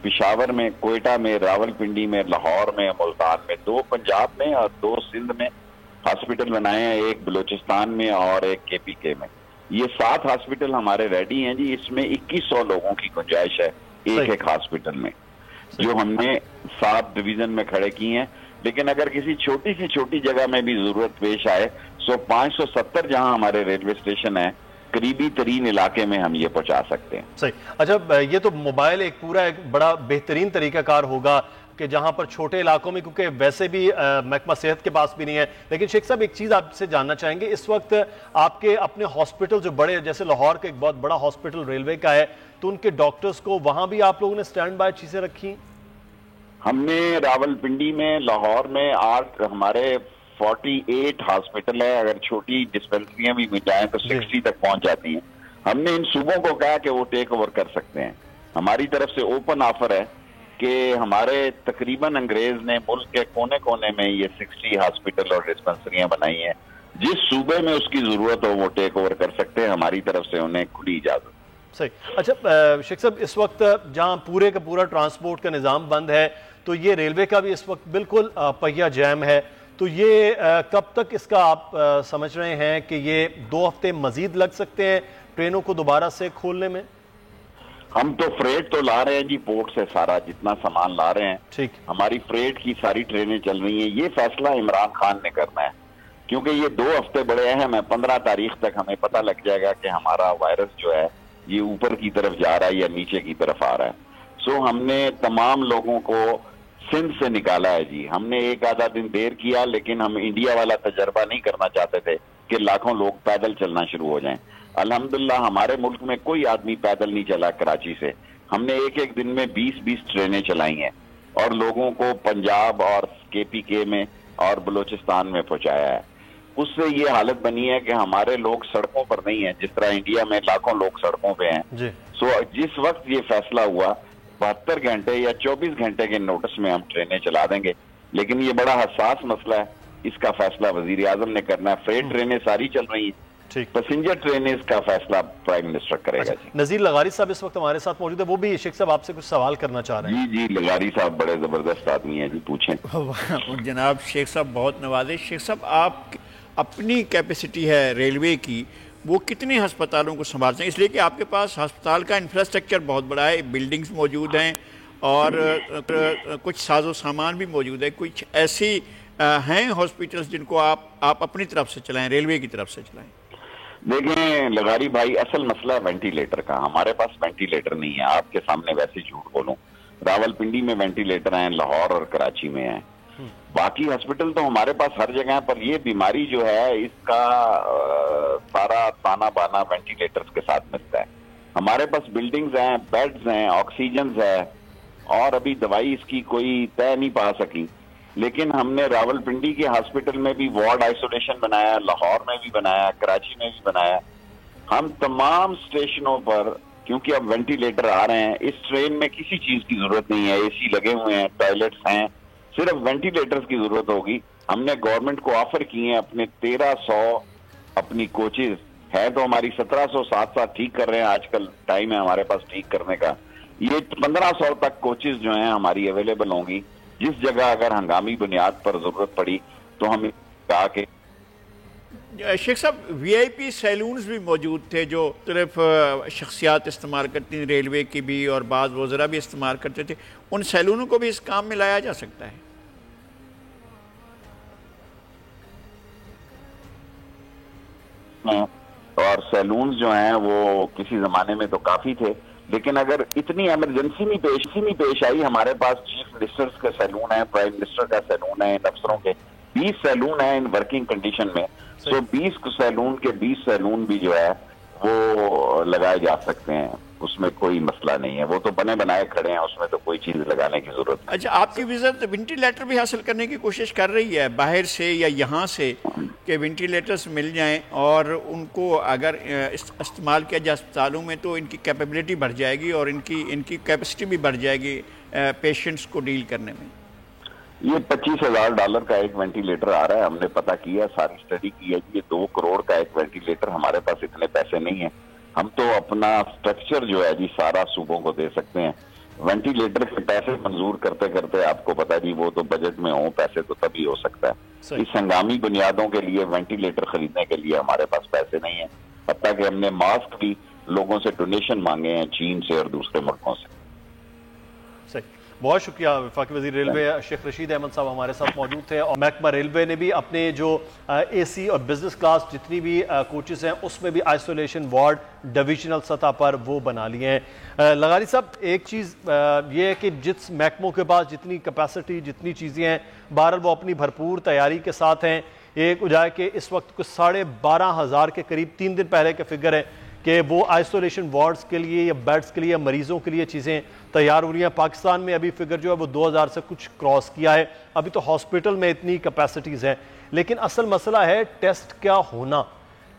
پشاور میں, کوئٹہ میں, راول پنڈی میں, لاہور میں, ملتان میں, 2 پنجاب میں اور 2 سندھ میں ہاسپٹل بنائے ہیں. 1 بلوچستان میں اور 1 کے پی کے میں. یہ 7 ہاسپٹل ہمارے ریڈی ہیں جی. اس میں 2100 لوگوں کی گنجائش ہے ایک ہاسپٹل میں, جو ہم نے 7 ڈویژن میں کھڑے کی ہیں. لیکن اگر کسی چھوٹی سی چھوٹی جگہ میں بھی ضرورت پیش آئے سو 570 جہاں ہمارے ریلوے اسٹیشن ہیں قریبی ترین علاقے میں ہم یہ پہنچا سکتے ہیں. صحیح. اچھا, یہ تو موبائل ایک پورا ایک بڑا بہترین طریقہ کار ہوگا کہ جہاں پر چھوٹے علاقوں میں, کیونکہ ویسے بھی محکمہ صحت کے پاس بھی نہیں ہے. لیکن شیخ صاحب ایک چیز آپ سے جاننا چاہیں گے, اس وقت آپ کے اپنے ہاسپٹل جو بڑے, جیسے لاہور کا ایک بہت بڑا ہاسپٹل ریلوے کا ہے, تو ان کے ڈاکٹرز کو وہاں بھی آپ لوگوں نے سٹینڈ بائی چیزیں رکھی؟ ہم نے راول پنڈی میں, لاہور میں 8 ہمارے 48 ہاسپٹل ہے. اگر چھوٹی ڈسپینسریاں بھی جائیں تو 60 تک پہنچ جاتی ہیں. ہم نے ان صوبوں کو کہا کہ وہ ٹیک اوور کر سکتے ہیں. ہماری طرف سے اوپن آفر ہے کہ ہمارے تقریباً انگریز نے ملک کے کونے کونے میں یہ 60 ہاسپٹل اور ڈسپینسریاں بنائی ہیں. جس صوبے میں اس کی ضرورت ہو وہ ٹیک اوور کر سکتے ہیں. ہماری طرف سے انہیں کھلی اجازت. صحیح. اچھا شیخ صاحب, اس وقت جہاں پورے کا پورا ٹرانسپورٹ کا نظام بند ہے تو یہ ریلوے کا بھی اس وقت بالکل پہیا جیم ہے, تو یہ کب تک اس کا آپ سمجھ رہے ہیں کہ یہ 2 ہفتے مزید لگ سکتے ہیں ٹرینوں کو دوبارہ سے کھولنے میں؟ ہم تو فریٹ تو لا رہے ہیں جی, پورٹ سے سارا جتنا سامان لا رہے ہیں. ٹھیک, ہماری فریٹ کی ساری ٹرینیں چل رہی ہیں. یہ فیصلہ عمران خان نے کرنا ہے کیونکہ یہ 2 ہفتے بڑے اہم ہیں. 15 تاریخ تک ہمیں پتہ لگ جائے گا کہ ہمارا وائرس جو ہے یہ اوپر کی طرف جا رہا ہے یا نیچے کی طرف آ رہا ہے. سو ہم نے تمام لوگوں کو سندھ سے نکالا ہے جی. ہم نے 1 آدھا دن دیر کیا, لیکن ہم انڈیا والا تجربہ نہیں کرنا چاہتے تھے کہ لاکھوں لوگ پیدل چلنا شروع ہو جائیں. الحمدللہ ہمارے ملک میں کوئی آدمی پیدل نہیں چلا کراچی سے. ہم نے ایک ایک دن میں 20 ٹرینیں چلائی ہیں اور لوگوں کو پنجاب اور KPK میں اور بلوچستان میں پہنچایا ہے. اس سے یہ حالت بنی ہے کہ ہمارے لوگ سڑکوں پر نہیں ہیں، جس طرح انڈیا میں لاکھوں لوگ سڑکوں پہ ہیں. سو جس وقت یہ فیصلہ ہوا 72 گھنٹے یا 24 گھنٹے کے نوٹس میں ہم ٹرینیں چلا دیں گے، لیکن یہ بڑا حساس مسئلہ ہے. اس کا فیصلہ وزیر اعظم نے کرنا ہے. فریٹ ٹرینیں ساری چل رہی ہیں، پیسنجر ٹرینیں، اس کا فیصلہ پرائم منسٹر کرے گا. نذیر لغاری صاحب اس وقت ہمارے ساتھ موجود ہے، وہ بھی شیخ صاحب آپ سے کچھ سوال کرنا چاہ رہے ہیں. جی لغاری صاحب بڑے زبردست آدمی ہیں جی، پوچھیں. جناب شیخ صاحب بہت نوازے. شیخ صاحب آپ اپنی کیپیسٹی ہے ریلوے کی، وہ کتنے ہسپتالوں کو سنبھالتے ہیں؟ اس لیے کہ آپ کے پاس ہسپتال کا انفراسٹرکچر بہت بڑا ہے، بلڈنگز موجود ہیں اور کچھ ساز و سامان بھی موجود ہے. کچھ ایسی ہیں ہاسپٹلز جن کو آپ اپنی طرف سے چلائیں، ریلوے کی طرف سے چلائیں؟ دیکھیں لغاری بھائی، اصل مسئلہ ہے وینٹیلیٹر کا. ہمارے پاس وینٹیلیٹر نہیں ہے. آپ کے سامنے ویسے جھوٹ بولوں، راول پنڈی میں وینٹیلیٹر ہیں، لاہور اور کراچی میں ہیں. باقی ہسپٹل تو ہمارے پاس ہر جگہ ہے، پر یہ بیماری جو ہے اس کا سارا تانا بانا وینٹیلیٹرز کے ساتھ ملتا ہے. ہمارے پاس بلڈنگز ہیں، بیڈز ہیں، آکسیجنز ہے، اور ابھی دوائی اس کی کوئی طے نہیں پا سکی. لیکن ہم نے راول پنڈی کے ہاسپٹل میں بھی وارڈ آئسولیشن بنایا، لاہور میں بھی بنایا، کراچی میں بھی بنایا. ہم تمام اسٹیشنوں پر، کیونکہ اب وینٹیلیٹر آ رہے ہیں، اس ٹرین میں کسی چیز کی ضرورت نہیں ہے. AC لگے ہوئے ہیں، ٹوائلٹس ہیں، صرف وینٹیلیٹرز کی ضرورت ہوگی. ہم نے گورنمنٹ کو آفر کیے ہیں اپنے 1300 اپنی کوچز ہے، تو ہماری 1700 ساتھ ساتھ ٹھیک کر رہے ہیں. آج کل ٹائم ہے ہمارے پاس ٹھیک کرنے کا. یہ 1500 تک کوچز جو ہیں ہماری اویلیبل ہوں گی. جس جگہ اگر ہنگامی بنیاد پر ضرورت پڑی تو ہم کہا کہ شیخ صاحب VIP سیلونز بھی موجود تھے جو صرف شخصیات استعمال کرتی ہیں، ریلوے کی بھی اور بعض وزراء بھی استعمال کرتے تھے. ان سیلونوں کو بھی اس کام میں لایا جا سکتا ہے؟ اور سیلونز جو ہیں وہ کسی زمانے میں تو کافی تھے، لیکن اگر اتنی ایمرجنسی نہیں پیش آئی، ہمارے پاس چیف منسٹرز کے سیلون ہیں، پرائم منسٹر کا سیلون ہے، ان افسروں کے 20 سیلون ہیں ان ورکنگ کنڈیشن میں. تو 20 سیلون کے 20 سیلون بھی جو ہے وہ لگائے جا سکتے ہیں. اس میں کوئی مسئلہ نہیں ہے، وہ تو بنے بنائے کھڑے ہیں، اس میں تو کوئی چیز لگانے کی ضرورت نہیں. اچھا، آپ کی وزارت وینٹیلیٹر بھی حاصل کرنے کی کوشش کر رہی ہے باہر سے یا یہاں سے، کہ وینٹیلیٹرز مل جائیں اور ان کو اگر استعمال کیا جائے اسپتالوں میں تو ان کی کیپیبلٹی بڑھ جائے گی اور ان کی کیپیسٹی بھی بڑھ جائے گی پیشنٹس کو ڈیل کرنے میں. یہ $25,000 کا ایک وینٹیلیٹر آ رہا ہے. ہم نے پتہ کیا، ساری اسٹڈی کی ہے. یہ 2 کروڑ کا ایک وینٹیلیٹر، ہمارے پاس اتنے پیسے نہیں ہیں. ہم تو اپنا اسٹرکچر جو ہے جی سارا صوبوں کو دے سکتے ہیں. وینٹیلیٹر کے پیسے منظور کرتے کرتے آپ کو پتا جی وہ تو بجٹ میں ہوں پیسے تو تبھی ہو سکتا ہے. اس ہنگامی بنیادوں کے لیے وینٹیلیٹر خریدنے کے لیے ہمارے پاس پیسے نہیں ہیں. حتیٰ کہ ہم نے ماسک بھی لوگوں سے ڈونیشن مانگے ہیں، چین سے اور دوسرے ملکوں سے. صحیح، بہت شکریہ. وفاقی وزیر ریلوے شیخ رشید احمد صاحب ہمارے ساتھ موجود تھے. اور محکمہ ریلوے نے بھی اپنے جو AC اور بزنس کلاس جتنی بھی کوچز ہیں اس میں بھی آئسولیشن وارڈ ڈویژنل سطح پر وہ بنا لیے ہیں. لغاری صاحب، ایک چیز یہ ہے کہ جس محکموں کے پاس جتنی کیپیسٹی، جتنی چیزیں ہیں، بہرحال وہ اپنی بھرپور تیاری کے ساتھ ہیں. ایک وجہ ہے کہ اس وقت کچھ 12,500 کے قریب 3 دن پہلے کے فگر ہے کہ وہ آئسولیشن وارڈز کے لیے یا بیڈز کے لیے، مریضوں کے لیے چیزیں تیار ہو رہی ہیں. پاکستان میں ابھی فگر جو ہے وہ 2000 سے کچھ کراس کیا ہے. ابھی تو ہاسپٹل میں اتنی کیپیسٹیز ہیں، لیکن اصل مسئلہ ہے ٹیسٹ کیا ہونا.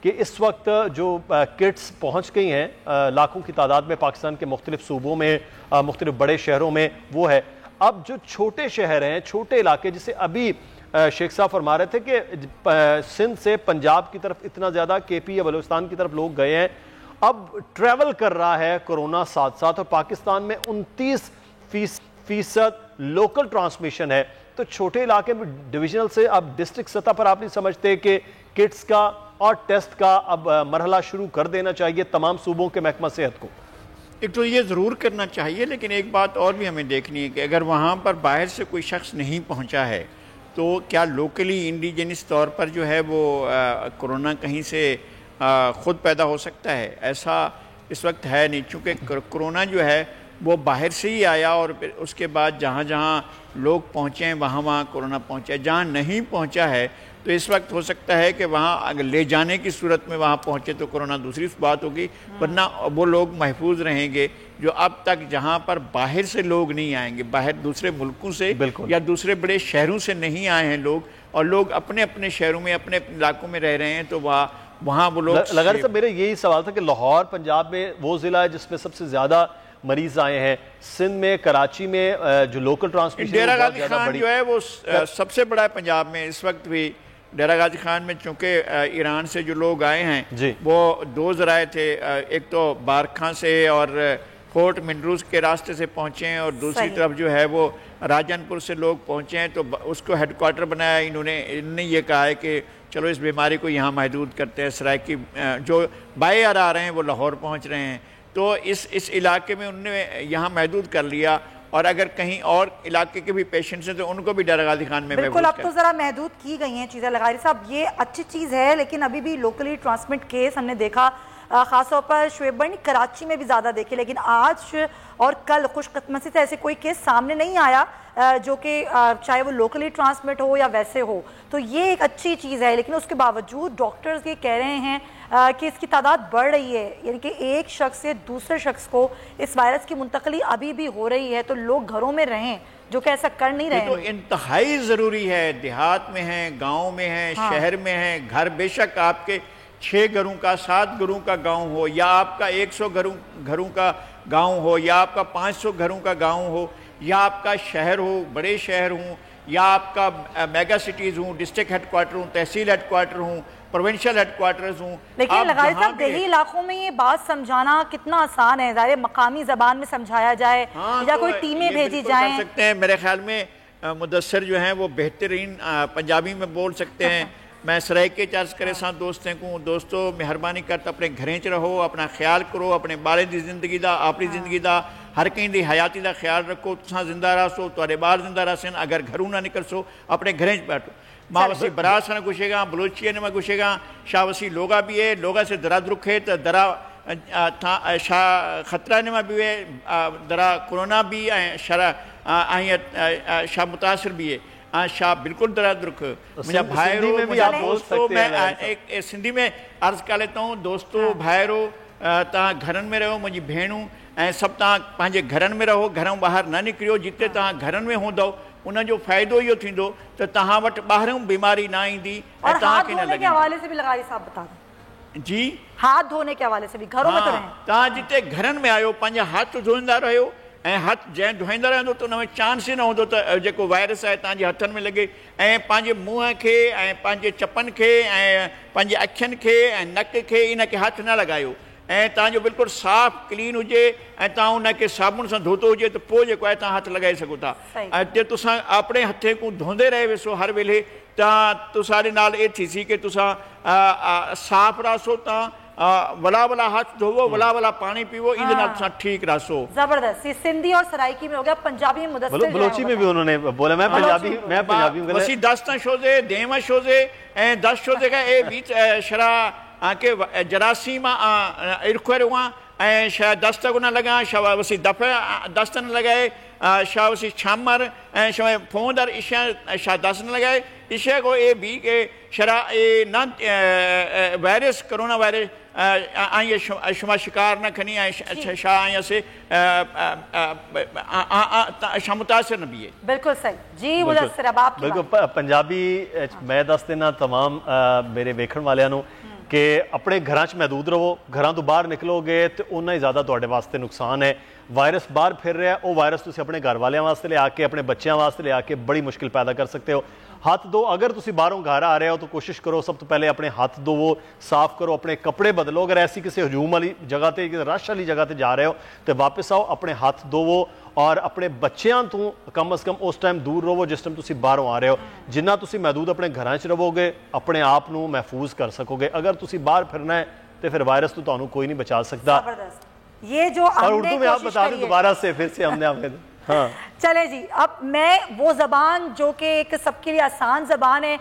کہ اس وقت جو کٹس پہنچ گئی ہیں لاکھوں کی تعداد میں پاکستان کے مختلف صوبوں میں، مختلف بڑے شہروں میں، وہ ہے. اب جو چھوٹے شہر ہیں، چھوٹے علاقے، جسے ابھی شیخ صاحب فرما رہے تھے کہ سندھ سے پنجاب کی طرف اتنا زیادہ KP یا بلوچستان کی طرف لوگ گئے ہیں، اب ٹریول کر رہا ہے کورونا ساتھ ساتھ، اور پاکستان میں 29% لوکل ٹرانسمیشن ہے. تو چھوٹے علاقے میں ڈویژنل سے اب ڈسٹرکٹ سطح پر آپ نہیں سمجھتے کہ کٹس کا اور ٹیسٹ کا اب مرحلہ شروع کر دینا چاہیے تمام صوبوں کے محکمہ صحت کو؟ ایک تو یہ ضرور کرنا چاہیے، لیکن ایک بات اور بھی ہمیں دیکھنی ہے کہ اگر وہاں پر باہر سے کوئی شخص نہیں پہنچا ہے تو کیا لوکلی انڈیجنس طور پر جو ہے وہ کورونا کہیں سے خود پیدا ہو سکتا ہے؟ ایسا اس وقت ہے نہیں، چونکہ کورونا جو ہے وہ باہر سے ہی آیا اور پھر اس کے بعد جہاں جہاں لوگ پہنچے ہیں وہاں کورونا پہنچا ہے. جہاں نہیں پہنچا ہے تو اس وقت ہو سکتا ہے کہ وہاں اگر لے جانے کی صورت میں وہاں پہنچے تو کورونا دوسری بات ہوگی، ورنہ وہ لوگ محفوظ رہیں گے جو اب تک جہاں پر باہر سے لوگ نہیں آئیں گے، باہر دوسرے ملکوں سے یا دوسرے بڑے شہروں سے نہیں آئے ہیں لوگ، اور لوگ اپنے اپنے شہروں میں اپنے علاقوں میں رہ رہے ہیں، تو وہاں وہ لوگ لگا صاحب میرے یہی سوال تھا کہ لاہور پنجاب میں وہ ضلع ہے جس میں سب سے زیادہ مریض آئے ہیں، سندھ میں، کراچی میں جو لوکل ٹرانسمیشن ڈیرہ غازی خان جو ہے وہ سب سے بڑا ہے پنجاب میں اس وقت بھی۔ ڈیرہ غازی خان میں چونکہ ایران سے جو لوگ آئے ہیں وہ دو ذرائع تھے، ایک تو بارکھاں سے اور فورٹ منڈروز کے راستے سے پہنچے ہیں، اور دوسری طرف جو ہے وہ راجن پور سے لوگ پہنچے ہیں، تو اس کو ہیڈ کوارٹر بنایا۔ انہوں نے یہ کہا ہے کہ چلو اس بیماری کو یہاں محدود کرتے ہیں، سرائکی جو بائی ایئر آ رہے ہیں وہ لاہور پہنچ رہے ہیں، تو اس علاقے میں انہوں نے یہاں محدود کر لیا، اور اگر کہیں اور علاقے کے بھی پیشنٹس ہیں تو ان کو بھی ڈیرہ غازی خان میں بالکل اب تو ذرا محدود کی گئی ہیں چیزیں۔ لغاری صاحب یہ اچھی چیز ہے، لیکن ابھی بھی لوکلی ٹرانسمٹ کیس ہم نے دیکھا، خاص طور پر شعیب بھائی کراچی میں بھی زیادہ دیکھے، لیکن آج اور کل خوش قسمتی سے ایسے کوئی کیس سامنے نہیں آیا جو کہ چاہے وہ لوکلی ٹرانسمٹ ہو یا ویسے ہو، تو یہ ایک اچھی چیز ہے۔ لیکن اس کے باوجود ڈاکٹرز یہ کہہ رہے ہیں کہ اس کی تعداد بڑھ رہی ہے، یعنی کہ ایک شخص سے دوسرے شخص کو اس وائرس کی منتقلی ابھی بھی ہو رہی ہے، تو لوگ گھروں میں رہیں جو کہ ایسا کر نہیں رہے ہیں۔ تو انتہائی ضروری ہے، دیہات میں ہیں، گاؤں میں ہیں، شہر میں ہیں، گھر بے شک آپ کے 6 گھروں کا 7 گھروں کا گاؤں ہو، یا آپ کا 100 گھروں کا گاؤں ہو، یا آپ کا 500 گھروں کا گاؤں ہو، یا آپ کا شہر ہو، بڑے شہر ہوں، یا آپ کا میگا سٹیز ہوں، ڈسٹرکٹ ہیڈ کوارٹر ہوں، تحصیل ہیڈ کوارٹر ہوں، پروونشل ہیڈ کوارٹرز ہوں۔ لیکن لغاری صاحب دیہی علاقوں میں یہ بات سمجھانا کتنا آسان ہے، ظاہر مقامی زبان میں سمجھایا جائے یا کوئی ٹیمیں بھیجی جائیں۔ کر سکتے ہیں، میرے خیال میں مدثر جو ہیں وہ بہترین پنجابی میں بول سکتے ہیں۔ میں سرائکے چارج کرے ساتھ دوستیں کو دوستو مہربانی کرتا اپنے گھریں چ رہو، اپنا خیال کرو، اپنے بارے دی زندگی دا، اپنی زندگی دا، ہر کہیں دی حیاتی دا خیال رکھو، تساں زندہ رہ سو، تواڈے بار زندہ رہ سن، اگر گھروں نہ نکل سو اپنے گھریں چ بیٹھو۔ ماں وسی براس نہ گوشے گا، بلوچی نے میں گوشے گا، شاہ وسی لوگا بھی ہے، لوگا سے درا درکھے تو درا شاہ خطرہ نے میں بھی ہے، درا کورونا بھی شرح شاہ متاثر بھی ہے، شاہ بالکل درا درکھ مجھے بھائیرو دوستو، میں ایک سندھی میں عرض کر لیتا ہوں، دوستو بھائیرو تاں گھرن میں رہو، مجھے بھینوں سب تاں پانچے گھرن میں رہو، گھروں باہر نہ نکریو، جتے تاں گھرن میں ہوں دو انہوں جو فائدو یہ تھی دو تو تہاں وٹ باہروں بیماری نہ آئیں دی اور ہاتھ دھونے کے حوالے سے بھی لغاری صاحب بتا دیں جی ہاتھ دھونے کے حوالے سے بھی گھروں میں تو رہیں تاں جتے گھرن میں آئیو پانچے ہاتھ دھوئندہ رہو ہاتھ جائیں دھوئندہ رہو تو نویں چانس ہی نہ ہوں تو جو وائرس ہے تاں جے ہتھن میں لگے پانچے منہ کے پانچے چپن کے پانچے اکھن کے نک کے ان کے ہاتھ نہ لگائیو تاں جو بالکل صاف کلین ہوجے تاں ان کے صابن سے دھوتو ہوجے تو پو جو کوئی تاں ہاتھ لگائے سکو تا تے تساں اپنے ہتھے کو دھوندے رہے ویسو ہر ویلے تاں تساں نال اے تھی سی کہ تساں صاف راسو تاں ولا ولا ہاتھ دھوو ولا ولا پانی پیو ان نال تساں ٹھیک راسو زبردست سندھی اور سرائکی میں ہو گیا پنجابی میں مدثر بلوچی میں بھی انہوں نے بولا میں پنجابی ہوں وسی 10 شوزے دیما شوزے 10 شوزے کا اے بیچ شرع کہ جراثیم ارکھوئے رہاں شاہ دست کو نہ لگا شاہ وسی دفع دست نہ لگائے شاہ وسی چھامر شاہ پھوندر شاہ دست نہ لگائے اشیاء کو اے بھی کہ شرع نہ وائرس کرونا وائرس آئیں شما شکار نہ کھنی شاہ آئیں سے شاہ متاثر نہ بھی ہے بالکل صحیح جی مدثر اب آپ کی بات پنجابی میں دس دینا تمام میرے ویکھن والے انہوں کہ اپنے گھراں چ محدود رہو گھراں تو باہر نکلو گے تو انہاں ہی زیادہ تواڈے واسطے نقصان ہے وائرس باہر پھر رہا ہے وہ وائرس تسی اپنے گھر والیاں واسطے لے آ کے اپنے بچیاں واسطے لے آ کے بڑی مشکل پیدا کر سکتے ہو ہاتھ دو اگر تسی باہروں گھر آ رہے ہو تو کوشش کرو سب تو پہلے اپنے ہاتھ دو وہ صاف کرو اپنے کپڑے بدلو اگر ایسی کسی ہجوم والی جگہ تے رش والی جگہ تے جا رہے ہو تو واپس آؤ اپنے ہاتھ دو وہ اور اپنے بچیاں تو کم از کم اس ٹائم دور رہو جس ٹائم تسی باہروں آ رہے ہو جنہ تسی محدود اپنے گھراں چ رہو گے اپنے آپ نو محفوظ کر سکو گے اگر تسی باہر پھرنا ہے تو پھر وائرس تو تانوں کوئی نہیں بچا سکتا یہ جو اور اردو میں آپ بتا دیں دوبارہ سے پھر سے ہم نے ہاں چلے جی، اب میں وہ زبان جو کہ ایک سب کے لیے آسان زبان ہے،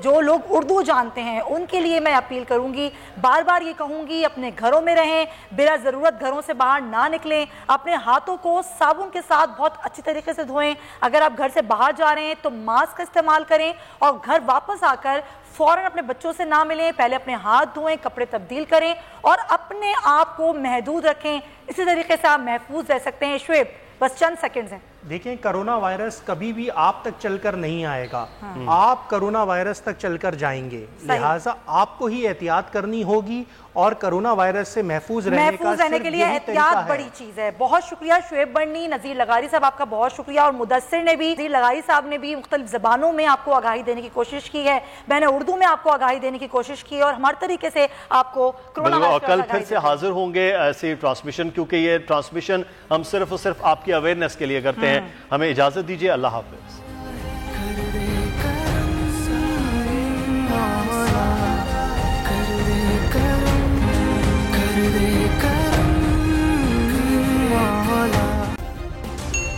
جو لوگ اردو جانتے ہیں ان کے لیے میں اپیل کروں گی، بار بار یہ کہوں گی اپنے گھروں میں رہیں، بلا ضرورت گھروں سے باہر نہ نکلیں، اپنے ہاتھوں کو صابن کے ساتھ بہت اچھی طریقے سے دھوئیں، اگر آپ گھر سے باہر جا رہے ہیں تو ماسک کا استعمال کریں، اور گھر واپس آ کر فوراً اپنے بچوں سے نہ ملیں، پہلے اپنے ہاتھ دھوئیں، کپڑے تبدیل کریں اور اپنے آپ کو محدود رکھیں، اسی طریقے سے آپ محفوظ رہ سکتے ہیں۔ شعیب بس چند سیکنڈز ہیں۔ دیکھیں کرونا وائرس کبھی بھی آپ تک چل کر نہیں آئے گا، آپ کرونا وائرس تک چل کر جائیں گے، لہٰذا آپ کو ہی احتیاط کرنی ہوگی اور کرونا وائرس سے محفوظ رہنے کے لیے احتیاط بڑی چیز ہے۔ بہت شکریہ شعیب بڑنی، نذیر لغاری صاحب آپ کا بہت شکریہ، اور مدثر نے بھی، نذیر لغاری صاحب نے بھی مختلف زبانوں میں آپ کو آگاہی دینے کی کوشش کی ہے، میں نے اردو میں آپ کو آگاہی دینے کی کوشش کی ہے، اور ہمارے طریقے سے آپ کو کرونا وائرس کل پھر سے حاضر ہوں گے ایسی ٹرانسمیشن، کیونکہ یہ ٹرانسمیشن ہم صرف اور صرف آپ کی اویئرنیس کے لیے کرتے ہیں۔ ہمیں اجازت دیجیے، اللہ حافظ۔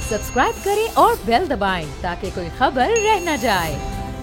سبسکرائب کریں اور بیل دبائیں تاکہ کوئی خبر رہ نہ جائے۔